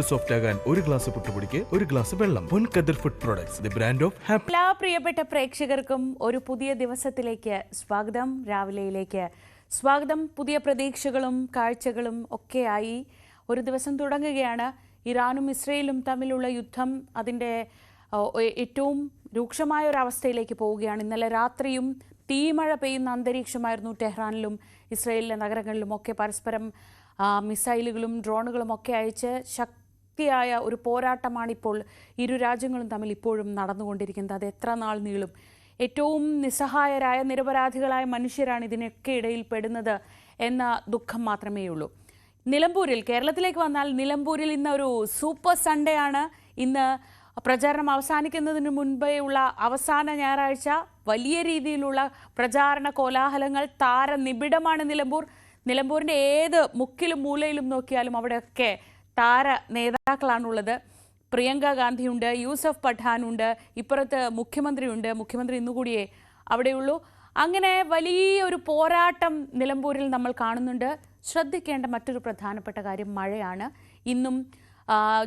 Puttu soft ആകാൻ ഒരു glass പുട്ടുപൊടിക്ക് ഒരു ഗ്ലാസ് വെള്ളം. Ponkathir food products, the brand of happy. എല്ലാ പ്രിയപ്പെട്ട പ്രേക്ഷകർക്കും ഒരു പുതിയ ദിവസത്തിലേക്ക് സ്വാഗതം. രാവിലെയിലേക്ക് സ്വാഗതം. പുതിയ പ്രതീക്ഷകളും കാഴ്ചകളും ഒക്കെയായി ഒരു ദിവസം തുടങ്ങുകയാണ്. ഇറാനും ഇസ്രയേലും തമ്മിലുള്ള യുദ്ധം അതിൻ്റെ ഏറ്റവും രൂക്ഷമായ ഒരു അവസ്ഥയിലേക്ക് പോവുകയാണ്. ഇന്നലെ രാത്രിയും തീമഴ പെയ്യുന്ന അന്തരീക്ഷമായിരുന്നു ടെഹ്റാനിലും ഇസ്രയേലിലെ നഗരങ്ങളിലും ഒക്കെ. പരസ്പരം മിസൈലുകളും ഡ്രോണുകളും ഒക്കെ അയച്ച് ശക്തിയായ ഒരു പോരാട്ടമാണിപ്പോൾ ഇരു രാജ്യങ്ങളും തമ്മിൽ ഇപ്പോഴും നടന്നുകൊണ്ടിരിക്കുന്നത്. അത് എത്ര നാൾ നീളും? ഏറ്റവും നിസ്സഹായരായ നിരപരാധികളായ മനുഷ്യരാണ് ഇതിനൊക്കെ ഇടയിൽ പെടുന്നത് എന്ന ദുഃഖം മാത്രമേ ഉള്ളൂ. നിലമ്പൂരിൽ, കേരളത്തിലേക്ക് വന്നാൽ നിലമ്പൂരിൽ ഇന്ന് ഒരു സൂപ്പർ സൺഡേ ആണ്. ഇന്ന് പ്രചാരണം അവസാനിക്കുന്നതിന് മുൻപേ ഉള്ള അവസാന ഞായറാഴ്ച വലിയ രീതിയിലുള്ള പ്രചാരണ കോലാഹലങ്ങൾ താരനിബിഡമാണ് നിലമ്പൂർ. നിലമ്പൂരിൻ്റെ ഏത് മുക്കിലും മൂലയിലും നോക്കിയാലും അവിടെയൊക്കെ താര നേതാക്കളാണുള്ളത്. പ്രിയങ്ക ഗാന്ധിയുണ്ട്, യൂസഫ് പഠാനുണ്ട്, ഇപ്പുറത്ത് മുഖ്യമന്ത്രിയുണ്ട്. മുഖ്യമന്ത്രി ഇന്നുകൂടിയേ അവിടെയുള്ളൂ. അങ്ങനെ വലിയൊരു പോരാട്ടം നിലമ്പൂരിൽ നമ്മൾ കാണുന്നുണ്ട്. ശ്രദ്ധിക്കേണ്ട മറ്റൊരു പ്രധാനപ്പെട്ട കാര്യം മഴയാണ്. ഇന്നും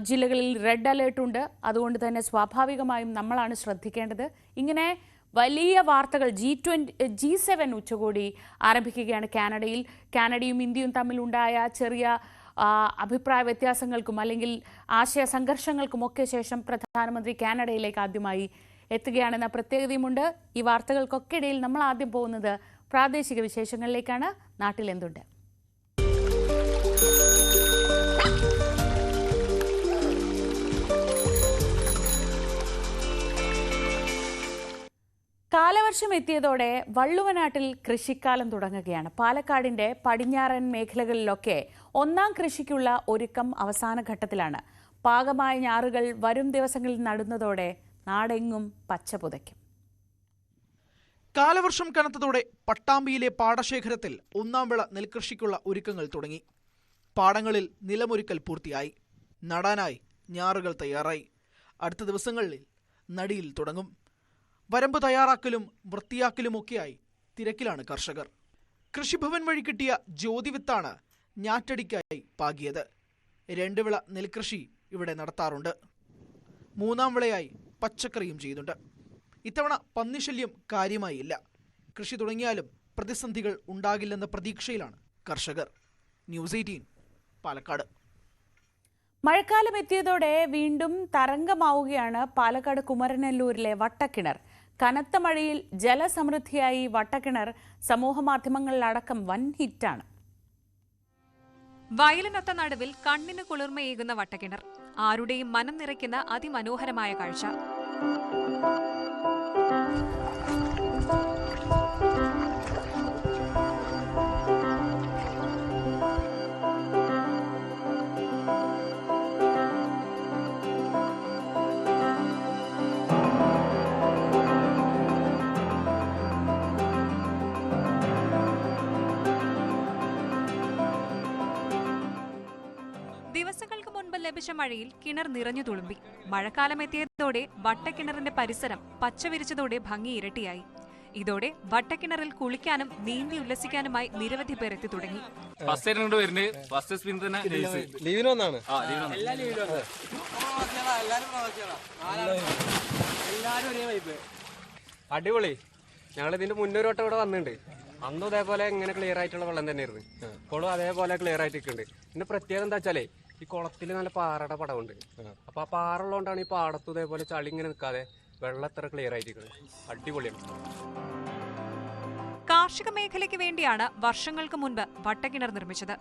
ജില്ലകളിൽ റെഡ് അലേർട്ട് ഉണ്ട്. അതുകൊണ്ട് തന്നെ സ്വാഭാവികമായും നമ്മളാണ് ശ്രദ്ധിക്കേണ്ടത്. ഇങ്ങനെ വലിയ വാർത്തകൾ. G7 ഉച്ചകോടി ആരംഭിക്കുകയാണ് കാനഡയിൽ. കാനഡയും ഇന്ത്യയും തമ്മിലുണ്ടായ ചെറിയ അഭിപ്രായ വ്യത്യാസങ്ങൾക്കും അല്ലെങ്കിൽ ആശയ സംഘർഷങ്ങൾക്കുമൊക്കെ ശേഷം പ്രധാനമന്ത്രി കാനഡയിലേക്ക് ആദ്യമായി എത്തുകയാണെന്ന പ്രത്യേകതയുമുണ്ട്. ഈ വാർത്തകൾക്കൊക്കെ ഇടയിൽ നമ്മൾ ആദ്യം പോകുന്നത് പ്രാദേശിക വിശേഷങ്ങളിലേക്കാണ്. നാട്ടിൽ എന്തുണ്ട്? കാലവർഷം എത്തിയതോടെ വള്ളുവനാട്ടിൽ കൃഷിക്കാലം തുടങ്ങുകയാണ്. പാലക്കാടിന്റെ പടിഞ്ഞാറൻ മേഖലകളിലൊക്കെ ഒന്നാം കൃഷിക്കുള്ള ഒരുക്കം അവസാന ഘട്ടത്തിലാണ്. പാകമായ ഞാറുകൾ വരും ദിവസങ്ങളിൽ നടുന്നതോടെ നാടെങ്ങും പച്ച പുതയ്ക്കും. കാലവർഷം കനത്തതോടെ പട്ടാമ്പിയിലെ പാടശേഖരത്തിൽ ഒന്നാം വിള നെൽകൃഷിക്കുള്ള ഒരുക്കങ്ങൾ തുടങ്ങി. പാടങ്ങളിൽ നിലമൊരുക്കൽ പൂർത്തിയായി. നടാനായി ഞാറുകൾ തയ്യാറായി. അടുത്ത ദിവസങ്ങളിൽ നടിയിൽ തുടങ്ങും. വരമ്പ് തയ്യാറാക്കലും വൃത്തിയാക്കലുമൊക്കെയായി തിരക്കിലാണ് കർഷകർ. കൃഷിഭവൻ വഴി കിട്ടിയ ജ്യോതിവിത്താണ് ഞാറ്റടിക്കായി പാകിയത്. 2 വിള നെൽകൃഷി ഇവിടെ നടത്താറുണ്ട്. 3-ാം വിളയായി പച്ചക്കറിയും ചെയ്യുന്നുണ്ട്. ഇത്തവണ പന്നിശല്യം കാര്യമായി ഇല്ല. കൃഷി തുടങ്ങിയാലും പ്രതിസന്ധികൾ ഉണ്ടാകില്ലെന്ന പ്രതീക്ഷയിലാണ് കർഷകർ. ന്യൂസ് 18 പാലക്കാട്. മഴക്കാലം എത്തിയതോടെ വീണ്ടും തരംഗമാവുകയാണ് പാലക്കാട് കുമരനെല്ലൂരിലെ വട്ടക്കിണർ. കനത്ത മഴയിൽ ജലസമൃദ്ധിയായി വട്ടക്കിണർ സമൂഹമാധ്യമങ്ങളിലടക്കം വൻ ഹിറ്റാണ്. വയലിനൊത്ത നടുവിൽ കണ്ണിന് കുളിർമയേകുന്ന വട്ടക്കിണർ, ആരുടെയും മനം നിറയ്ക്കുന്ന അതിമനോഹരമായ കാഴ്ച. ദിവസങ്ങൾക്ക് മുൻപ് ലഭിച്ച മഴയിൽ കിണർ നിറഞ്ഞു തുളുമ്പി. മഴക്കാലം എത്തിയതോടെ വട്ടക്കിണറിന്റെ പരിസരം പച്ചവിരിച്ചതോടെ ഭംഗി ഇരട്ടിയായി. ഇതോടെ വട്ടക്കിണറിൽ കുളിക്കാനും നീന്തി ഉല്ലസിക്കാനുമായി നിരവധി പേർ എത്തി തുടങ്ങി. അടിപൊളി. ഞങ്ങൾ ഇതിന്റെ മുന്നൊരു വട്ടം ഇവിടെ വന്നിട്ടുണ്ട്. അന്നും അതേപോലെ ഇങ്ങനെ ക്ലിയർ ആയിട്ടുള്ള വെള്ളം തന്നെയായിരുന്നു. ഇപ്പോഴും അതേപോലെ ക്ലിയർ ആയിട്ടുണ്ട്. ഇതിന്റെ പ്രത്യേകത എന്താ വെച്ചാലേ, ഈ കുളത്തിൽ നല്ല പാറയുടെ പടമുണ്ട്. അപ്പൊ ആ പാറ ഉള്ളതുകൊണ്ടാണ് ഈ പാടത്തും ഇതേപോലെ ചളി ഇങ്ങനെ നിൽക്കാതെ വെള്ളം എത്ര ക്ലിയർ ആയിട്ടുണ്ട്. അടിപൊളിയാണ്. കാർഷിക മേഖലയ്ക്ക് വേണ്ടിയാണ് വർഷങ്ങൾക്ക് മുൻപ് വട്ടക്കിണർ നിർമ്മിച്ചത്.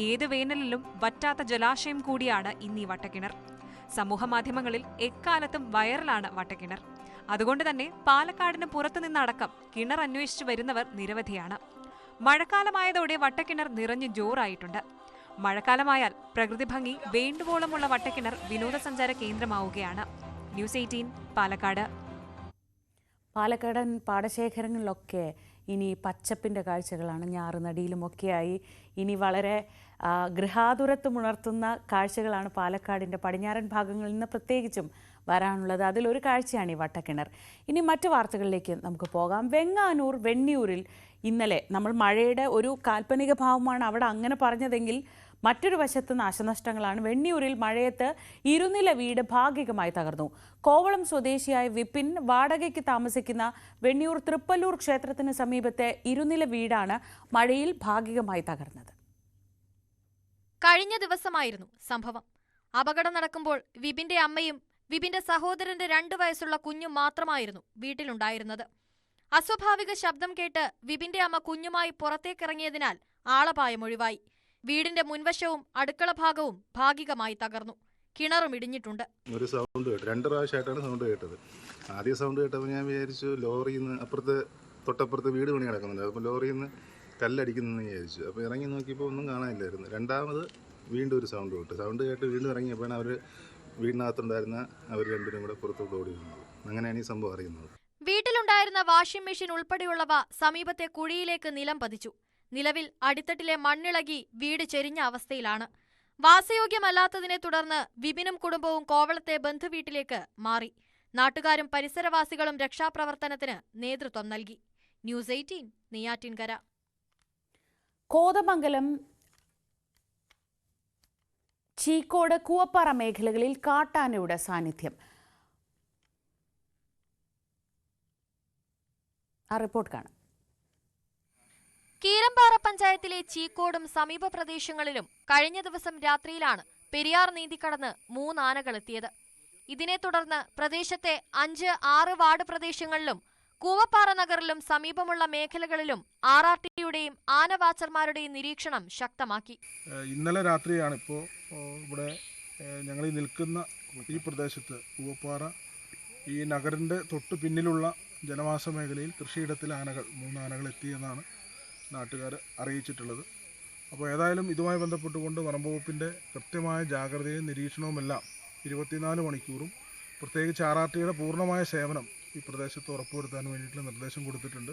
ഏത് വേനലിലും വറ്റാത്ത ജലാശയം കൂടിയാണ് ഇന്നീ വട്ടക്കിണർ. സമൂഹ മാധ്യമങ്ങളിൽ എക്കാലത്തും വൈറലാണ് വട്ടക്കിണർ. അതുകൊണ്ട് തന്നെ പാലക്കാടിന് പുറത്തുനിന്നടക്കം കിണർ അന്വേഷിച്ചു വരുന്നവർ നിരവധിയാണ്. മഴക്കാലമായതോടെ വട്ടക്കിണർ നിറഞ്ഞു ജോറായിട്ടുണ്ട്. മഴക്കാലമായാൽ പ്രകൃതി ഭംഗി വേണ്ടുവോളമുള്ള വട്ടക്കിണർ വിനോദസഞ്ചാര കേന്ദ്രമാവുകയാണ്. ന്യൂസ് 18 പാലക്കാട്. പാലക്കാടൻ പാടശേഖരങ്ങളിലൊക്കെ ഇനി പച്ചപ്പിൻ്റെ കാഴ്ചകളാണ്. ഞാറുനടിയിലുമൊക്കെയായി ഇനി വളരെ ഗൃഹാതുരത്വമുണർത്തുന്ന കാഴ്ചകളാണ് പാലക്കാടിൻ്റെ പടിഞ്ഞാറൻ ഭാഗങ്ങളിൽ നിന്ന് പ്രത്യേകിച്ചും വരാനുള്ളത്. അതിലൊരു കാഴ്ചയാണ് ഈ വട്ടക്കിണർ. ഇനി മറ്റു വാർത്തകളിലേക്ക് നമുക്ക് പോകാം. വെങ്ങാനൂർ വെണ്ണിയൂരിൽ ഇന്നലെ നമ്മൾ മഴയുടെ ഒരു കാൽപ്പനിക ഭാവമാണ് അവിടെ അങ്ങനെ പറഞ്ഞതെങ്കിൽ മറ്റൊരു വശത്ത് നാശനഷ്ടങ്ങളാണ്. വെണ്ണിയൂരിൽ മഴയത്ത് ഇരുനില വീട് ഭാഗികമായി തകർന്നു. കോവളം സ്വദേശിയായ വിപിൻ വാടകയ്ക്ക് താമസിക്കുന്ന വെണ്ണിയൂർ തൃപ്പല്ലൂർ ക്ഷേത്രത്തിന് സമീപത്തെ ഇരുനില വീടാണ് മഴയിൽ ഭാഗികമായി തകർന്നത്. കഴിഞ്ഞ ദിവസമായിരുന്നു സംഭവം. അപകടം നടക്കുമ്പോൾ വിപിന്റെ അമ്മയും വിപിന്റെ സഹോദരന്റെ 2 വയസ്സുള്ള കുഞ്ഞും മാത്രമായിരുന്നു വീട്ടിലുണ്ടായിരുന്നത്. അസ്വാഭാവിക ശബ്ദം കേട്ട് വിപിന്റെ അമ്മ കുഞ്ഞുമായി പുറത്തേക്കിറങ്ങിയതിനാൽ ആളപായം ഒഴിവായി. വീടിന്റെ മുൻവശവും അടുക്കള ഭാഗവും ഭാഗികമായി തകർന്നു. കിണറും ഇടിഞ്ഞിട്ടുണ്ട്. ഒരു സൗണ്ട് കേട്ടു. 2 പ്രാവശ്യമായിട്ടാണ് സൗണ്ട് കേട്ടത്. ആദ്യം സൗണ്ട് കേട്ടപ്പോൾ ഞാൻ വിചാരിച്ചു ലോറിയിൽ നിന്ന് തൊട്ടപ്പുറത്ത് വീട് പണി കിടക്കുന്നുണ്ട്, അപ്പോൾ ലോറിയിൽ നിന്ന് കല്ലടിക്കുന്നതെന്ന് വിചാരിച്ചു. അപ്പോൾ ഇറങ്ങി നോക്കിയപ്പോൾ ഒന്നും കാണാനില്ലായിരുന്നു. രണ്ടാമത് വീണ്ടും ഒരു സൗണ്ട് കേട്ടു. സൗണ്ട് കേട്ട് വീണ്ടും ഇറങ്ങിയപ്പോഴാണ് അവർ വീടിനകത്തുണ്ടായിരുന്ന അവർ രണ്ടിനും കൂടെ പുറത്തോട്ട് ഓടി വന്നത്. അങ്ങനെയാണ് ഈ സംഭവം അറിയുന്നത്. വീട്ടിലുണ്ടായിരുന്ന വാഷിംഗ് മെഷീൻ ഉൾപ്പെടെയുള്ളവ സമീപത്തെ കുഴിയിലേക്ക് നിലം പതിച്ചു. നിലവിൽ അടിത്തട്ടിലെ മണ്ണിളകി വീട് ചെരിഞ്ഞ അവസ്ഥയിലാണ്. വാസയോഗ്യമല്ലാത്തതിനെ തുടർന്ന് വിപിനും കുടുംബവും കോവളത്തെ ബന്ധുവീട്ടിലേക്ക് മാറി. നാട്ടുകാരും പരിസരവാസികളും രക്ഷാപ്രവർത്തനത്തിന് നേതൃത്വം നൽകി. ന്യൂസ് 18 നെയ്യാറ്റിൻകര. കോതമംഗലം, ചീക്കോട്, കൂവപ്പാറ മേഖലകളിൽ കാട്ടാനയുടെ സാന്നിധ്യം. ആ റിപ്പോർട്ട് കാണാം. കീരമ്പാറ പഞ്ചായത്തിലെ ചീക്കോടും സമീപ പ്രദേശങ്ങളിലും കഴിഞ്ഞ ദിവസം രാത്രിയിലാണ് പെരിയാർ നീന്തിക്കടന്ന് 3 ആനകളെത്തിയത്. ഇതിനെ തുടർന്ന് പ്രദേശത്തെ 5, 6 വാർഡ് പ്രദേശങ്ങളിലും കൂവപ്പാറ നഗറിലും സമീപമുള്ള മേഖലകളിലും RRTയുടെയും ആന വാച്ചർമാരുടെയും നിരീക്ഷണം ശക്തമാക്കി. ഇന്നലെ രാത്രിയാണ് ഇപ്പോൾ ഇവിടെ ഞങ്ങൾ നിൽക്കുന്ന ഈ പ്രദേശത്ത് കൂവപ്പാറ ഈ നഗറിൻ്റെ തൊട്ടു പിന്നിലുള്ള ജനവാസ മേഖലയിൽ കൃഷിയിടത്തിൽ 3 ആനകൾ എത്തിയെന്നാണ് നാട്ടുകാർ അറിയിച്ചിട്ടുള്ളത്. അപ്പോൾ ഏതായാലും ഇതുമായി ബന്ധപ്പെട്ടുകൊണ്ട് വനംവകുപ്പിൻ്റെ കൃത്യമായ ജാഗ്രതയും നിരീക്ഷണവുമെല്ലാം 24 മണിക്കൂറും പ്രത്യേകിച്ച് RRTയുടെ പൂർണ്ണമായ സേവനം ഈ പ്രദേശത്ത് ഉറപ്പുവരുത്താൻ വേണ്ടിയിട്ടുള്ള നിർദ്ദേശം കൊടുത്തിട്ടുണ്ട്.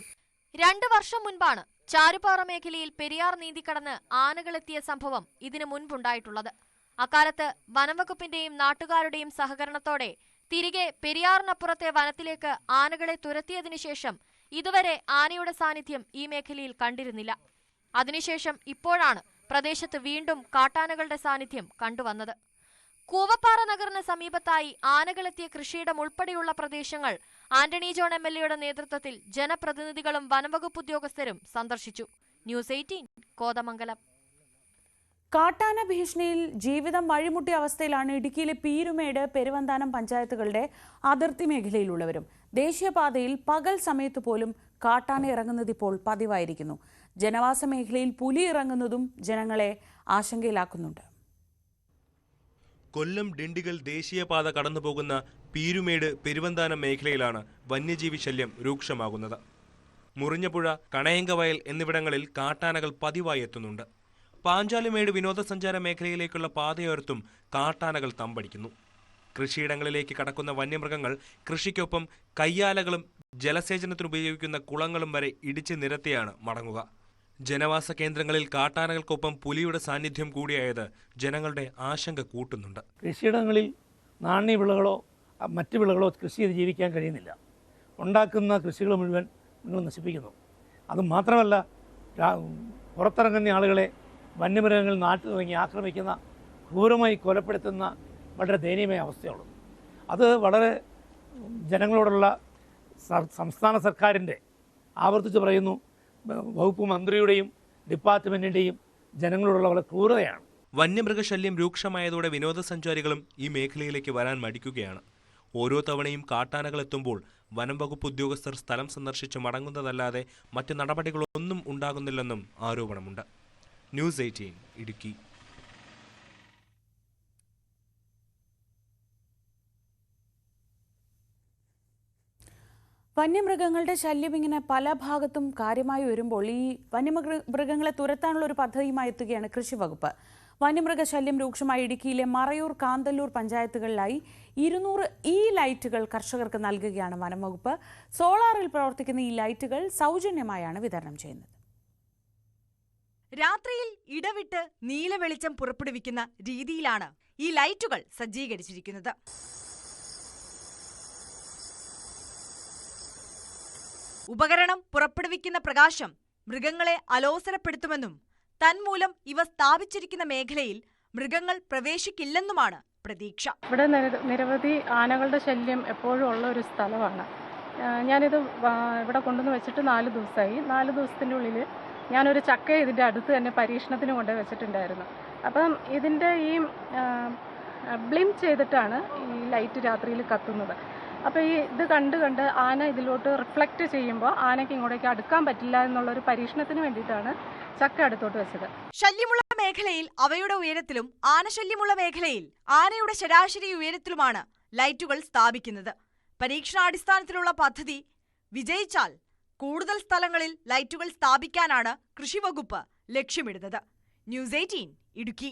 2 വർഷം മുൻപാണ് ചാരുപാറ മേഖലയിൽ പെരിയാർ നീന്തിക്കടന്ന് ആനകളെത്തിയ സംഭവം ഇതിനു മുൻപുണ്ടായിട്ടുള്ളത്. അക്കാലത്ത് വനംവകുപ്പിന്റെയും നാട്ടുകാരുടെയും സഹകരണത്തോടെ തിരികെ പെരിയാറിനപ്പുറത്തെ വനത്തിലേക്ക് ആനകളെ തുരത്തിയതിനു ശേഷം ഇതുവരെ ആനയുടെ സാന്നിധ്യം ഈ മേഖലയിൽ കണ്ടിരുന്നില്ല. അതിനുശേഷം ഇപ്പോഴാണ് പ്രദേശത്ത് വീണ്ടും കാട്ടാനകളുടെ സാന്നിധ്യം കണ്ടുവന്നത്. കൂവപ്പാറ നഗറിന് സമീപത്തായി ആനകളെത്തിയ കൃഷിയിടം ഉൾപ്പെടെയുള്ള പ്രദേശങ്ങൾ ആന്റണി ജോൺ MLAയുടെ നേതൃത്വത്തിൽ ജനപ്രതിനിധികളും വനംവകുപ്പ് ഉദ്യോഗസ്ഥരും സന്ദർശിച്ചു. ന്യൂസ് 18 കോതമംഗലം. കാട്ടാന ഭീഷണിയിൽ ജീവിതം വഴിമുട്ടിയ അവസ്ഥയിലാണ് ഇടുക്കിയിലെ പീരുമേട്, പെരുവന്താനം പഞ്ചായത്തുകളുടെ അതിർത്തി മേഖലയിലുള്ളവരും. ദേശീയപാതയിൽ പകൽ സമയത്ത് പോലും കാട്ടാന ഇറങ്ങുന്നത് ഇപ്പോൾ പതിവായിരിക്കുന്നു. ജനവാസ മേഖലയിൽ പുലി ഇറങ്ങുന്നതും ജനങ്ങളെ ആശങ്കയിലാക്കുന്നുണ്ട്. കൊല്ലം ഡിണ്ടിഗൽ ദേശീയപാത കടന്നുപോകുന്ന പീരുമേട്, പെരുവന്താനം മേഖലയിലാണ് വന്യജീവി ശല്യം രൂക്ഷമാകുന്നത്. മുറിഞ്ഞപുഴ, കണയങ്കവയൽ എന്നിവിടങ്ങളിൽ കാട്ടാനകൾ പതിവായി എത്തുന്നുണ്ട്. പാഞ്ചാലിമേട് വിനോദസഞ്ചാര മേഖലയിലേക്കുള്ള പാതയോരത്തും കാട്ടാനകൾ തമ്പടിക്കുന്നു. കൃഷിയിടങ്ങളിലേക്ക് കടക്കുന്ന വന്യമൃഗങ്ങൾ കൃഷിക്കൊപ്പം കയ്യാലകളും ജലസേചനത്തിനുപയോഗിക്കുന്ന കുളങ്ങളും വരെ ഇടിച്ചു നിരത്തിയാണ് മടങ്ങുക. ജനവാസ കേന്ദ്രങ്ങളിൽ കാട്ടാനകൾക്കൊപ്പം പുലിയുടെ സാന്നിധ്യം കൂടിയായത് ജനങ്ങളുടെ ആശങ്ക കൂട്ടുന്നുണ്ട്. കൃഷിയിടങ്ങളിൽ നാണ്യവിളകളോ മറ്റു വിളകളോ കൃഷി ചെയ്ത് ജീവിക്കാൻ കഴിയുന്നില്ല. ഉണ്ടാക്കുന്ന കൃഷികൾ മുഴുവൻ നശിപ്പിക്കുന്നു. അതുമാത്രമല്ല, പുറത്തിറങ്ങുന്ന ആളുകളെ വന്യമൃഗങ്ങൾ നാട്ടിലിറങ്ങി ആക്രമിക്കുന്ന, ക്രൂരമായി കൊലപ്പെടുത്തുന്ന വളരെ ദയനീയമായ അവസ്ഥയുള്ളത്. അത് വളരെ ജനങ്ങളോടുള്ള സംസ്ഥാന സർക്കാരിൻ്റെ, ആവർത്തിച്ച് പറയുന്നു, വകുപ്പ് മന്ത്രിയുടെയും ഡിപ്പാർട്ട്മെൻറ്റിൻ്റെയും ജനങ്ങളോടുള്ള വളരെ ക്രൂരതയാണ്. വന്യമൃഗശല്യം രൂക്ഷമായതോടെ വിനോദസഞ്ചാരികളും ഈ മേഖലയിലേക്ക് വരാൻ മടിക്കുകയാണ്. ഓരോ തവണയും കാട്ടാനകൾ എത്തുമ്പോൾ വനം വകുപ്പ് ഉദ്യോഗസ്ഥർ സ്ഥലം സന്ദർശിച്ച് മടങ്ങുന്നതല്ലാതെ മറ്റ് നടപടികളൊന്നും ഉണ്ടാകുന്നില്ലെന്നും ആരോപണമുണ്ട്. ന്യൂസ് 18 ഇടുക്കി. വന്യമൃഗങ്ങളുടെ ശല്യം ഇങ്ങനെ പല ഭാഗത്തും കാര്യമായി വരുമ്പോൾ ഈ വന്യമൃഗങ്ങളെ തുരത്താനുള്ള ഒരു പദ്ധതിയുമായി എത്തുകയാണ് കൃഷി വകുപ്പ്. വന്യമൃഗശല്യം രൂക്ഷമായ ഇടുക്കിയിലെ മറയൂർ, കാന്തല്ലൂർ പഞ്ചായത്തുകളിലായി 200 ലൈറ്റുകൾ കർഷകർക്ക് നൽകുകയാണ് വനം വകുപ്പ്. സോളാറിൽ പ്രവർത്തിക്കുന്ന ഈ ലൈറ്റുകൾ സൗജന്യമായാണ് വിതരണം ചെയ്യുന്നത്. രാത്രിയിൽ ഇടവിട്ട് നീല വെളിച്ചം പുറപ്പെടുവിക്കുന്ന രീതിയിലാണ് ഈ ലൈറ്റുകൾ സജ്ജീകരിച്ചിരിക്കുന്നത്. ഉപകരണം പുറപ്പെടുവിക്കുന്ന പ്രകാശം മൃഗങ്ങളെ അലോസരപ്പെടുത്തുമെന്നും തന്മൂലം ഇവ സ്ഥാപിച്ചിരിക്കുന്ന മേഖലയിൽ മൃഗങ്ങൾ പ്രവേശിക്കില്ലെന്നുമാണ് പ്രതീക്ഷ. ഇവിടെ നിരവധി ആനകളുടെ ശല്യം എപ്പോഴും ഉള്ള ഒരു സ്ഥലമാണ്. ഞാനിത് ഇവിടെ കൊണ്ടുവന്ന് വെച്ചിട്ട് 4 ദിവസമായി. 4 ദിവസത്തിൻ്റെ ഉള്ളിൽ ഞാനൊരു ചക്ക ഇതിൻ്റെ അടുത്ത് തന്നെ പരീക്ഷണത്തിന് കൊണ്ടുപോയി വെച്ചിട്ടുണ്ടായിരുന്നു. അപ്പം ഇതിൻ്റെ ഈ ബ്ലിം ചെയ്തിട്ടാണ് ഈ ലൈറ്റ് രാത്രിയിൽ കത്തുന്നത്. അപ്പോൾ ഇത് കണ്ട് ആന ഇതിലോട്ട് റിഫ്ലക്റ്റ് ചെയ്യുമ്പോൾ ആനയ്ക്ക് ഇങ്ങോട്ടേക്ക് അടുക്കാൻ പറ്റില്ല എന്നുള്ളൊരു പരീക്ഷണത്തിന് വേണ്ടിയിട്ടാണ് ചക്ക അടുത്തോട്ട് വെച്ചത്. ശല്യമുള്ള മേഖലയിൽ അവയുടെ ഉയരത്തിലും ആനശല്യമുള്ള മേഖലയിൽ ആനയുടെ ശരാശരി ഉയരത്തിലുമാണ് ലൈറ്റുകൾ സ്ഥാപിക്കുന്നത്. പരീക്ഷണാടിസ്ഥാനത്തിലുള്ള പദ്ധതി വിജയിച്ചാൽ കൂടുതൽ സ്ഥലങ്ങളിൽ ലൈറ്റുകൾ സ്ഥാപിക്കാനാണ് കൃഷിവകുപ്പ് ലക്ഷ്യമിടുന്നത്. ന്യൂസ് 18 ഇടുക്കി.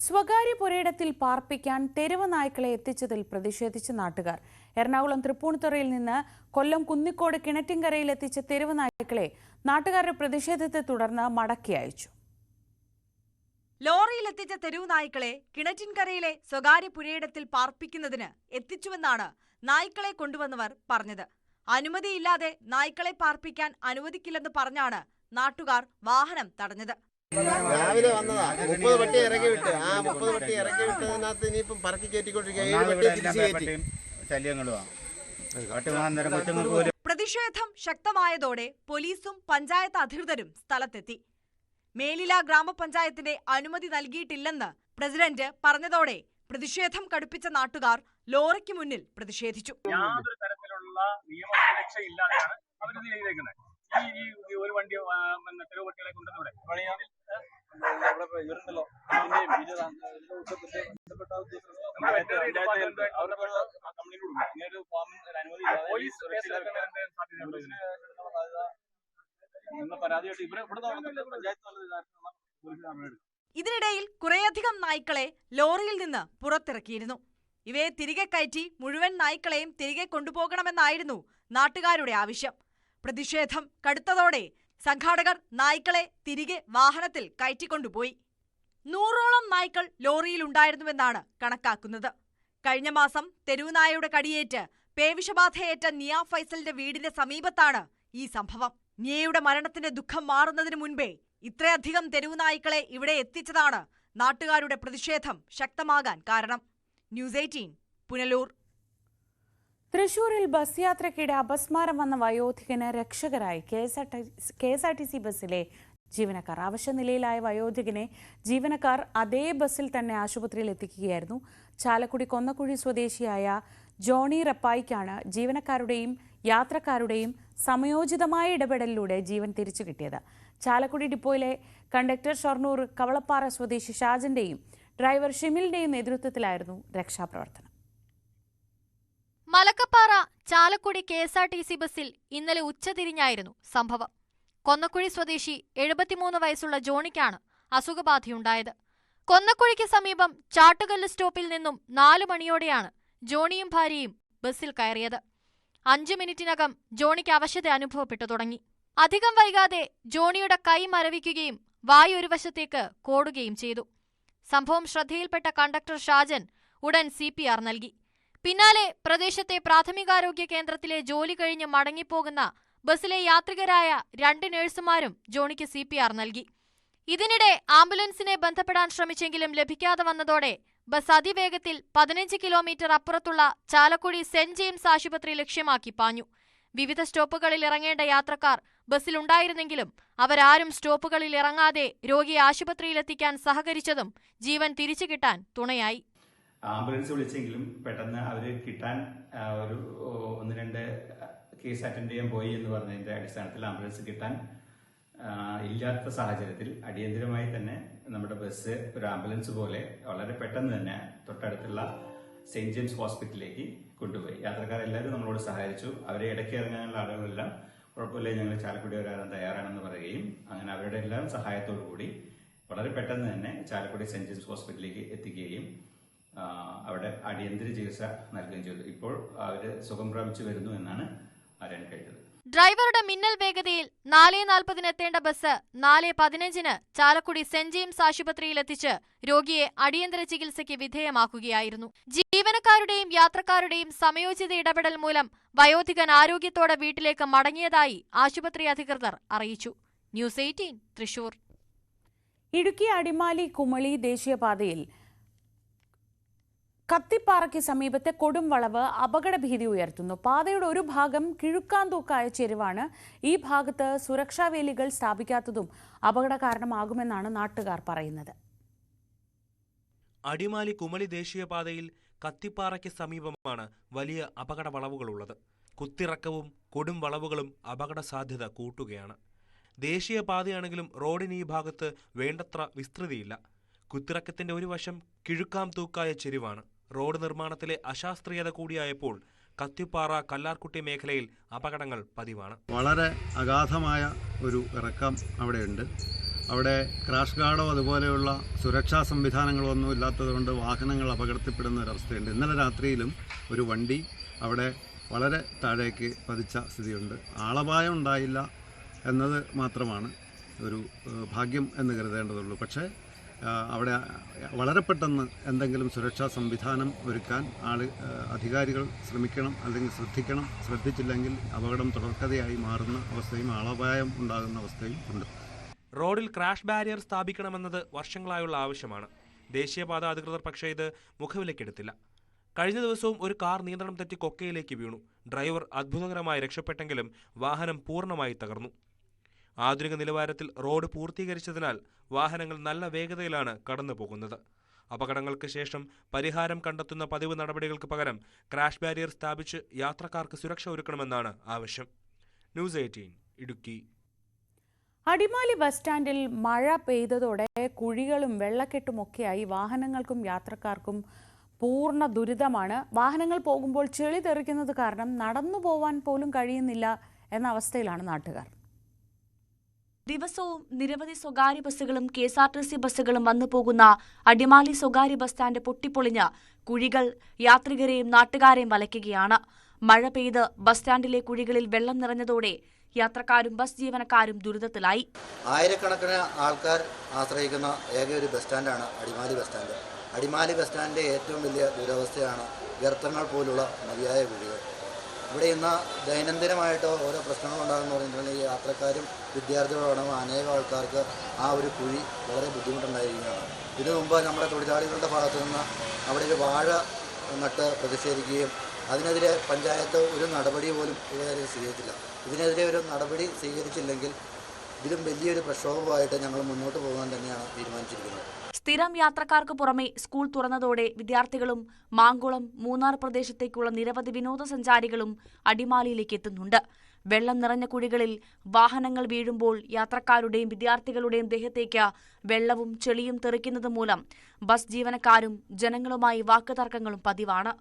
സ്വകാര്യ പുരയിടത്തിൽ പാർപ്പിക്കാൻ തെരുവ് നായ്ക്കളെ എത്തിച്ചതിൽ പ്രതിഷേധിച്ച് നാട്ടുകാർ. എറണാകുളം തൃപ്പൂണിത്തുറയിൽ നിന്ന് കൊല്ലം കുന്നിക്കോട് കിണറ്റിൻകരയിൽ എത്തിച്ച തെരുവ് നായ്ക്കളെ നാട്ടുകാരുടെ പ്രതിഷേധത്തെ തുടർന്ന് മടക്കി അയച്ചു. ലോറിയിലെത്തിച്ച തെരുവ് നായ്ക്കളെ കിണറ്റിൻകരയിലെ സ്വകാര്യ പുരയിടത്തിൽ പാർപ്പിക്കുന്നതിന് എത്തിച്ചുവെന്നാണ് നായ്ക്കളെ കൊണ്ടുവന്നവർ പറഞ്ഞത്. അനുമതിയില്ലാതെ നായ്ക്കളെ പാർപ്പിക്കാൻ അനുവദിക്കില്ലെന്ന് പറഞ്ഞാണ് നാട്ടുകാർ വാഹനം തടഞ്ഞത്. രാവിലെ വന്നതാ, 30 പട്ടി ഇറക്കി വിട്ട്. ആ 30 പട്ടി ഇറക്കി വിട്ടതിനകത്ത് ഇനിയിപ്പം പറക്കി കയറ്റിക്കൊണ്ടിരിക്കുക. 7 പട്ടി തിരിച്ചു കയറ്റി. പ്രതിഷേധം ശക്തമായതോടെ പോലീസും പഞ്ചായത്ത് അധികൃതരും സ്ഥലത്തെത്തി. മേലില ഗ്രാമപഞ്ചായത്തിന്റെ അനുമതി നൽകിയിട്ടില്ലെന്ന് പ്രസിഡന്റ് പറഞ്ഞതോടെ പ്രതിഷേധം കടുപ്പിച്ച നാട്ടുകാർ ലോറിക്ക് മുന്നിൽ പ്രതിഷേധിച്ചു. യാതൊരു തരത്തിലുള്ള നിയമസുരക്ഷയില്ലാതെയാണ് അവരിത് ചെയ്തേക്കുന്നത്. ഈ ഒരു വണ്ടി തെരുവ് പട്ടികളെ കൊണ്ടുവന്നിവിടെ ഇതിനിടയിൽ കുറേയധികം നായ്ക്കളെ ലോറിയിൽ നിന്ന് പുറത്തിറക്കിയിരുന്നു. ഇവയെ തിരികെ കയറ്റി മുഴുവൻ നായ്ക്കളെയും തിരികെ കൊണ്ടുപോകണമെന്നായിരുന്നു നാട്ടുകാരുടെ ആവശ്യം. പ്രതിഷേധം കടുത്തതോടെ സംഘാടകർ നായ്ക്കളെ തിരികെ വാഹനത്തിൽ കയറ്റിക്കൊണ്ടുപോയി. 100ഓളം നായ്ക്കൾ ലോറിയിലുണ്ടായിരുന്നുവെന്നാണ് കണക്കാക്കുന്നത്. കഴിഞ്ഞ മാസം തെരുവുനായയുടെ കടിയേറ്റ് പേവിഷബാധയേറ്റ നിയ ഫൈസലിന്റെ വീടിന്റെ സമീപത്താണ് ഈ സംഭവം. നിയയുടെ മരണത്തിന്റെ ദുഃഖം മാറുന്നതിന് മുൻപേ ഇത്രയധികം തെരുവുനായ്ക്കളെ ഇവിടെ എത്തിച്ചതാണ് നാട്ടുകാരുടെ പ്രതിഷേധം ശക്തമാകാൻ കാരണം. ന്യൂസ് 18 പുനലൂർ. തൃശൂരിൽ ബസ് യാത്രയ്ക്കിടെ അപസ്മാരം വന്ന വയോധികന് രക്ഷകരായി KSRTC ബസ്സിലെ ജീവനക്കാർ. അവശനിലയിലായ വയോധികനെ ജീവനക്കാർ അതേ ബസ്സിൽ തന്നെ ആശുപത്രിയിൽ എത്തിക്കുകയായിരുന്നു. ചാലക്കുടി കൊന്നക്കുഴി സ്വദേശിയായ ജോണി റപ്പായിക്കാണ് ജീവനക്കാരുടെയും യാത്രക്കാരുടെയും സമയോചിതമായ ഇടപെടലിലൂടെ ജീവൻ തിരിച്ചു കിട്ടിയത്. ചാലക്കുടി ഡിപ്പോയിലെ കണ്ടക്ടർ ഷൊർണൂർ കവളപ്പാറ സ്വദേശി ഷാജന്റെയും ഡ്രൈവർ ഷിമിലിന്റെയും നേതൃത്വത്തിലായിരുന്നു രക്ഷാപ്രവർത്തനം. മലക്കപ്പാറ ചാലക്കുടി KSRTC ബസ്സിൽ ഇന്നലെ ഉച്ചതിരിഞ്ഞായിരുന്നു സംഭവം. കൊന്നക്കുഴി സ്വദേശി 73 വയസ്സുള്ള ജോണിക്കാണ് അസുഖബാധയുണ്ടായത്. കൊന്നക്കുഴിക്ക് സമീപം ചാട്ടുകല്ല് സ്റ്റോപ്പിൽ നിന്നും 4 മണിയോടെയാണ് ജോണിയും ഭാര്യയും ബസ്സിൽ കയറിയത്. 5 മിനിറ്റിനകം ജോണിക്ക് അവശത അനുഭവപ്പെട്ടു തുടങ്ങി. അധികം വൈകാതെ ജോണിയുടെ കൈ മരവിക്കുകയും വായു ഒരു വശത്തേക്ക് കോടുകയും ചെയ്തു. സംഭവം ശ്രദ്ധയിൽപ്പെട്ട കണ്ടക്ടർ ഷാജൻ ഉടൻ CPR നൽകി. പിന്നാലെ പ്രദേശത്തെ പ്രാഥമികാരോഗ്യ കേന്ദ്രത്തിലെ ജോലി കഴിഞ്ഞ് മടങ്ങിപ്പോകുന്ന ബസ്സിലെ യാത്രികരായ 2 നഴ്സുമാരും ജോണിക്ക് CPR നൽകി. ഇതിനിടെ ആംബുലൻസിനെ ബന്ധപ്പെടാൻ ശ്രമിച്ചെങ്കിലും ലഭിക്കാതെ വന്നതോടെ ബസ് അതിവേഗത്തിൽ 15 കിലോമീറ്റർ അപ്പുറത്തുള്ള ചാലക്കുടി സെന്റ് ജെയിംസ് ആശുപത്രി ലക്ഷ്യമാക്കി പാഞ്ഞു. വിവിധ സ്റ്റോപ്പുകളിൽ ഇറങ്ങേണ്ട യാത്രക്കാർ ബസ്സിലുണ്ടായിരുന്നെങ്കിലും അവരാരും സ്റ്റോപ്പുകളിൽ ഇറങ്ങാതെ രോഗിയെ ആശുപത്രിയിലെത്തിക്കാൻ സഹകരിച്ചതും ജീവൻ തിരിച്ചു കിട്ടാൻ തുണയായി. ആംബുലൻസ് വിളിച്ചെങ്കിലും പെട്ടെന്ന് അവർ കിട്ടാൻ ഒരു 1-2 കേസ് അറ്റൻഡ് ചെയ്യാൻ പോയി എന്ന് പറഞ്ഞതിന്റെ അടിസ്ഥാനത്തിൽ ആംബുലൻസ് കിട്ടാൻ ഇല്ലാത്ത സാഹചര്യത്തിൽ അടിയന്തരമായി തന്നെ നമ്മുടെ ബസ് ഒരു ആംബുലൻസ് പോലെ വളരെ പെട്ടെന്ന് തന്നെ തൊട്ടടുത്തുള്ള സെന്റ് ജെയിംസ് ഹോസ്പിറ്റലിലേക്ക് കൊണ്ടുപോയി. യാത്രക്കാരെല്ലാവരും നമ്മളോട് സഹായിച്ചു. അവരെ ഇടയ്ക്ക് ഇറങ്ങാനുള്ള ആളുകളെല്ലാം കുഴപ്പമില്ല, ഞങ്ങൾ ചാലക്കുടി വരാൻ തയ്യാറാണെന്ന് പറയുകയും അങ്ങനെ അവരുടെ എല്ലാം സഹായത്തോടു കൂടി വളരെ പെട്ടെന്ന് തന്നെ ചാലക്കുടി സെന്റ് ജെയിംസ് ഹോസ്പിറ്റലിലേക്ക് എത്തിക്കുകയും അവിടെ അടിയന്തര ചികിത്സ നൽകുകയും ചെയ്തു. ഇപ്പോൾ അവർ സുഖം പ്രാപിച്ചു വരുന്നു എന്നാണ് അറിയാൻ കഴിഞ്ഞത്. ഡ്രൈവറുടെ മിന്നൽ വേഗതയിൽ 4:40 എത്തേണ്ട ബസ് 4:15 ചാലക്കുടി സെന്റ് ജെയിംസ് ആശുപത്രിയിൽ എത്തിച്ച് രോഗിയെ അടിയന്തര ചികിത്സയ്ക്ക് വിധേയമാക്കുകയായിരുന്നു. ജീവനക്കാരുടെയും യാത്രക്കാരുടെയും സമയോചിത ഇടപെടൽ മൂലം വയോധികൻ ആരോഗ്യത്തോടെ വീട്ടിലേക്ക് മടങ്ങിയതായി ആശുപത്രി അധികൃതർ അറിയിച്ചു. ന്യൂസ് 18 തൃശൂർ. ഇടുക്കി അടിമാലി കുമളി ദേശീയപാതയിൽ കത്തിപ്പാറയ്ക്ക് സമീപത്തെ കൊടുംവളവ് അപകടഭീതി ഉയർത്തുന്നു. പാതയുടെ ഒരു ഭാഗം കിഴുക്കാന്തൂക്കായ ചെരുവാണ്. ഈ ഭാഗത്ത് സുരക്ഷാവേലികൾ സ്ഥാപിക്കാത്തതും അപകട കാരണമാകുമെന്നാണ് നാട്ടുകാർ പറയുന്നത്. അടിമാലി കുമളി ദേശീയപാതയിൽ കത്തിപ്പാറയ്ക്ക് സമീപമാണ് വലിയ അപകട വളവുകളുള്ളത്. കുത്തിറക്കവും കൊടും വളവുകളും അപകട സാധ്യത കൂട്ടുകയാണ്. ദേശീയപാതയാണെങ്കിലും റോഡിന് ഈ ഭാഗത്ത് വേണ്ടത്ര വിസ്തൃതിയില്ല. കുത്തിറക്കത്തിന്റെ ഒരു വശം കിഴുക്കാം തൂക്കായ ചെരുവാണ്. റോഡ് നിർമ്മാണത്തിലെ അശാസ്ത്രീയത കൂടിയായപ്പോൾ കത്തിപ്പാറ കല്ലാർകുട്ടി മേഖലയിൽ അപകടങ്ങൾ പതിവാണ്. വളരെ അഗാധമായ ഒരു ഇറക്കം അവിടെയുണ്ട്. അവിടെ ക്രാഷ് ഗാർഡോ അതുപോലെയുള്ള സുരക്ഷാ സംവിധാനങ്ങളോ ഒന്നും ഇല്ലാത്തതുകൊണ്ട് വാഹനങ്ങൾ അപകടത്തിൽപ്പെടുന്ന ഒരവസ്ഥയുണ്ട്. ഇന്നലെ രാത്രിയിലും ഒരു വണ്ടി അവിടെ വളരെ താഴേക്ക് പതിച്ച സ്ഥിതിയുണ്ട്. ആളപായം ഉണ്ടായില്ല എന്നത് മാത്രമാണ് ഒരു ഭാഗ്യം എന്ന് കരുതേണ്ടതുള്ളൂ. പക്ഷേ അവിടെ വളരെ പെട്ടെന്ന് എന്തെങ്കിലും സുരക്ഷാ സംവിധാനം ഒരുക്കാൻ അധികാരികൾ ശ്രമിക്കണം, അല്ലെങ്കിൽ ശ്രദ്ധിക്കണം. ശ്രദ്ധിച്ചില്ലെങ്കിൽ അപകടം തുടർക്കഥയായി മാറുന്ന അവസ്ഥയും ആളപായം ഉണ്ടാകുന്ന അവസ്ഥയും ഉണ്ട്. റോഡിൽ ക്രാഷ് ബാരിയർ സ്ഥാപിക്കണമെന്നത് വർഷങ്ങളായുള്ള ആവശ്യമാണ്. ദേശീയപാത അധികൃതർ പക്ഷേ ഇത് മുഖവിലക്കെടുത്തില്ല. കഴിഞ്ഞ ദിവസവും ഒരു കാർ നിയന്ത്രണം തെറ്റി കൊക്കയിലേക്ക് വീണു. ഡ്രൈവർ അത്ഭുതകരമായി രക്ഷപ്പെട്ടെങ്കിലും വാഹനം പൂർണ്ണമായി തകർന്നു. ആധുനിക നിലവാരത്തിൽ റോഡ് പൂർത്തീകരിച്ചതിനാൽ വാഹനങ്ങൾ നല്ല വേഗതയിലാണ് കടന്നു പോകുന്നത്. അപകടങ്ങൾക്ക് ശേഷം പരിഹാരം കണ്ടെത്തുന്ന പതിവ് നടപടികൾക്ക് പകരം ക്രാഷ് ബാരിയർ സ്ഥാപിച്ച് യാത്രക്കാർക്ക് സുരക്ഷ ഒരുക്കണമെന്നാണ് ആവശ്യം. ന്യൂസ് 18 ഇടുക്കി. അടിമാലി ബസ് സ്റ്റാൻഡിൽ മഴ പെയ്തതോടെ കുഴികളും വെള്ളക്കെട്ടുമൊക്കെയായി വാഹനങ്ങൾക്കും യാത്രക്കാർക്കും പൂർണ്ണ ദുരിതമാണ്. വാഹനങ്ങൾ പോകുമ്പോൾ ചെളി തെറിക്കുന്നത് കാരണം നടന്നു പോവാൻ പോലും കഴിയുന്നില്ല എന്ന അവസ്ഥയിലാണ് നാട്ടുകാർ. ദിവസവും നിരവധി സ്വകാര്യ ബസ്സുകളും KSRTC ബസ്സുകളും വന്നു പോകുന്ന അടിമാലി സ്വകാര്യ ബസ് സ്റ്റാൻഡ് പൊട്ടിപ്പൊളിഞ്ഞ് കുഴികൾ യാത്രികരെയും നാട്ടുകാരെയും വലയ്ക്കുകയാണ്. മഴ പെയ്ത് ബസ് സ്റ്റാൻഡിലെ കുഴികളിൽ വെള്ളം നിറഞ്ഞതോടെ യാത്രക്കാരും ബസ് ജീവനക്കാരും ദുരിതത്തിലായി. ആയിരക്കണക്കിന് ആൾക്കാർ ആശ്രയിക്കുന്ന ഏക ഒരു ബസ് സ്റ്റാൻഡാണ് Adimali bus stand. Adimali bus സ്റ്റാൻഡിൻ്റെ ഏറ്റവും വലിയ ദുരവസ്ഥയാണ് ഗർത്തങ്ങൾ പോലുള്ള മതിയായ കുഴികൾ. ഇവിടെ ഇന്ന് ദൈനംദിനമായിട്ട് ഓരോ പ്രശ്നങ്ങൾ ഉണ്ടാകുന്ന പറഞ്ഞിട്ടുണ്ടെങ്കിൽ യാത്രക്കാരും വിദ്യാർത്ഥികളോടൊപ്പം അനേകം ആൾക്കാർക്ക് ആ ഒരു കുഴി വളരെ ബുദ്ധിമുട്ടുണ്ടായിരിക്കുകയാണ്. ഇതിനു മുമ്പ് നമ്മുടെ തൊഴിലാളികളുടെ ഭാഗത്തു നിന്ന് അവിടെ ഒരു വാഴ നട്ട് പ്രതിഷേധിക്കുകയും അതിനെതിരെ പഞ്ചായത്ത് ഒരു നടപടി പോലും ഇതുവരെ സ്വീകരിച്ചില്ല. ഇതിനെതിരെ ഒരു നടപടി സ്വീകരിച്ചില്ലെങ്കിൽ ഇതിലും വലിയൊരു പ്രക്ഷോഭമായിട്ട് ഞങ്ങൾ മുന്നോട്ട് പോകാൻ തന്നെയാണ് തീരുമാനിച്ചിരിക്കുന്നത്. സ്ഥിരം യാത്രക്കാർക്ക് പുറമെ സ്കൂൾ തുറന്നതോടെ വിദ്യാർത്ഥികളും മാങ്കുളം മൂന്നാർ പ്രദേശത്തേക്കുള്ള നിരവധി വിനോദസഞ്ചാരികളും അടിമാലിയിലേക്ക് എത്തുന്നുണ്ട്. വെള്ളം നിറഞ്ഞ കുഴികളിൽ വാഹനങ്ങൾ വീഴുമ്പോൾ യാത്രക്കാരുടെയും വിദ്യാർത്ഥികളുടെയും ദേഹത്തേക്ക് വെള്ളവും ചെളിയും തെറിക്കുന്നത് മൂലം ബസ് ജീവനക്കാരും ജനങ്ങളുമായി വാക്കുതർക്കങ്ങളും പതിവാണ്.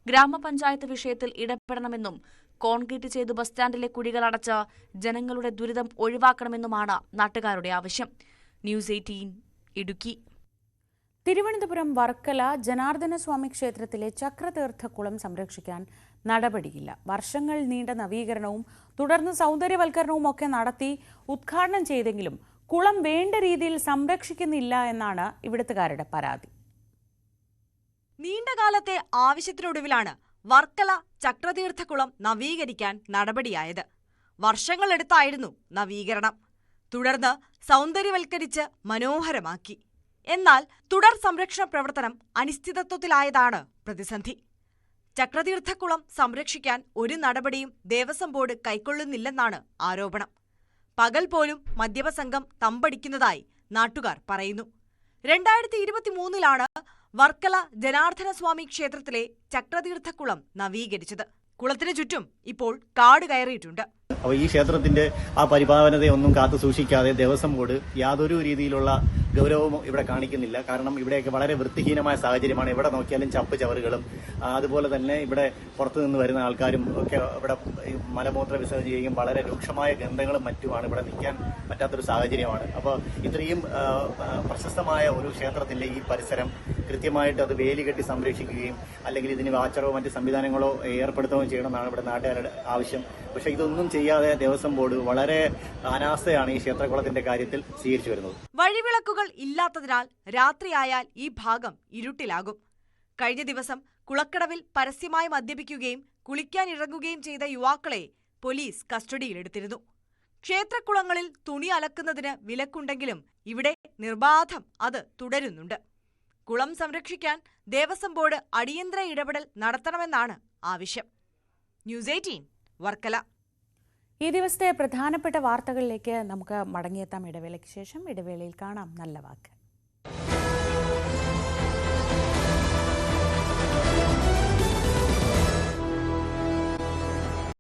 ഗ്രാമപഞ്ചായത്ത് വിഷയത്തിൽ ഇടപെടണമെന്നും കോൺക്രീറ്റ് ചെയ്ത് ബസ് സ്റ്റാൻഡിലെ കുഴികൾ അടച്ച് ജനങ്ങളുടെ ദുരിതം ഒഴിവാക്കണമെന്നുമാണ് നാട്ടുകാരുടെ ആവശ്യം. ന്യൂസ് 18 ഇടുക്കി. തിരുവനന്തപുരം വർക്കല ജനാർദ്ദനസ്വാമി ക്ഷേത്രത്തിലെ ചക്രതീർത്ഥക്കുളം സംരക്ഷിക്കാൻ നടപടിയില്ല. വർഷങ്ങൾ നീണ്ട നവീകരണവും തുടർന്ന് സൗന്ദര്യവൽക്കരണവും ഒക്കെ നടത്തി ഉദ്ഘാടനം ചെയ്തെങ്കിലും കുളം വേണ്ട രീതിയിൽ സംരക്ഷിക്കുന്നില്ല എന്നാണ് ഇവിടുത്തുകാരുടെ പരാതി. നീണ്ടകാലത്തെ ആവശ്യത്തിനൊടുവിലാണ് വർക്കല ചക്രതീർത്ഥക്കുളം നവീകരിക്കാൻ നടപടിയായത്. വർഷങ്ങളെടുത്തായിരുന്നു നവീകരണം. തുടർന്ന് സൗന്ദര്യവൽക്കരിച്ച് മനോഹരമാക്കി. എന്നാൽ തുടർ സംരക്ഷണ പ്രവർത്തനം അനിശ്ചിതത്വത്തിലായതാണ് പ്രതിസന്ധി. ചക്രതീർത്ഥക്കുളം സംരക്ഷിക്കാൻ ഒരു നടപടിയും ദേവസ്വം ബോർഡ് കൈക്കൊള്ളുന്നില്ലെന്നാണ് ആരോപണം. പകൽ പോലും മദ്യപസംഘം തമ്പടിക്കുന്നതായി നാട്ടുകാർ പറയുന്നു. 2023 വർക്കല ജനാർദ്ദനസ്വാമി ക്ഷേത്രത്തിലെ ചക്രതീർത്ഥക്കുളം നവീകരിച്ചത്. കുളത്തിനു ചുറ്റും ഇപ്പോൾ കാട് കയറിയിട്ടുണ്ട്. അപ്പോൾ ഈ ക്ഷേത്രത്തിന്റെ ആ പരിപാലനതയൊന്നും കാത്തു സൂക്ഷിക്കാതെ ദേവസ്വം ബോർഡ് യാതൊരു രീതിയിലുള്ള ഗൗരവവും ഇവിടെ കാണിക്കുന്നില്ല. കാരണം ഇവിടെയൊക്കെ വളരെ വൃത്തിഹീനമായ സാഹചര്യമാണ്. എവിടെ നോക്കിയാലും ചപ്പ് ചവറുകളും അതുപോലെ തന്നെ ഇവിടെ പുറത്തു നിന്ന് വരുന്ന ആൾക്കാരും ഒക്കെ ഇവിടെ മലമൂത്ര വിസർജന ചെയ്യുകയും വളരെ രൂക്ഷമായ ഗന്ധങ്ങളും മറ്റുമാണ്. ഇവിടെ നിൽക്കാൻ പറ്റാത്തൊരു സാഹചര്യമാണ്. അപ്പോൾ ഇത്രയും പ്രശസ്തമായ ഒരു ക്ഷേത്രത്തിന്റെ ഈ പരിസരം കൃത്യമായിട്ട് അത് വേലി കെട്ടി സംരക്ഷിക്കുകയും അല്ലെങ്കിൽ ഇതിന് വാച്ചറോ മറ്റ് സംവിധാനങ്ങളോ ഏർപ്പെടുത്തുകയും ചെയ്യണമെന്നാണ് ഇവിടെ നാട്ടുകാരുടെ ആവശ്യം. പക്ഷേ ഇതൊന്നും ചെയ്യാതെ ദേവസ്വം ബോർഡ് വളരെ അനാസ്ഥയാണ് ഈ ക്ഷേത്രകുളത്തിന്റെ കാര്യത്തിൽ സ്വീകരിച്ചു വരുന്നത്. വഴിവിളക്കുകൾ ഇല്ലാത്തതിനാൽ രാത്രിയായാൽ ഈ ഭാഗം ഇരുട്ടിലാകും. കഴിഞ്ഞ ദിവസം കുളക്കടവിൽ പരസ്യമായി മദ്യപിക്കുകയും കുളിക്കാനിറങ്ങുകയും ചെയ്ത യുവാക്കളെ പോലീസ് കസ്റ്റഡിയിലെടുത്തിരുന്നു. ക്ഷേത്രക്കുളങ്ങളിൽ തുണി അലക്കുന്നതിന് വിലക്കുണ്ടെങ്കിലും ഇവിടെ നിർബാധം അത് തുടരുന്നുണ്ട്. കുളം സംരക്ഷിക്കാൻ ദേവസ്വം ബോർഡ് അടിയന്തര ഇടപെടൽ നടത്തണമെന്നാണ് ആവശ്യം. ന്യൂസ് 18 വർക്കല. ഈ ദിവസത്തെ പ്രധാനപ്പെട്ട വാർത്തകളിലേക്ക് നമുക്ക് മടങ്ങിയെത്താം. ഇടവേളയ്ക്ക് ശേഷം. ഇടവേളയിൽ കാണാം നല്ല വാക്ക്.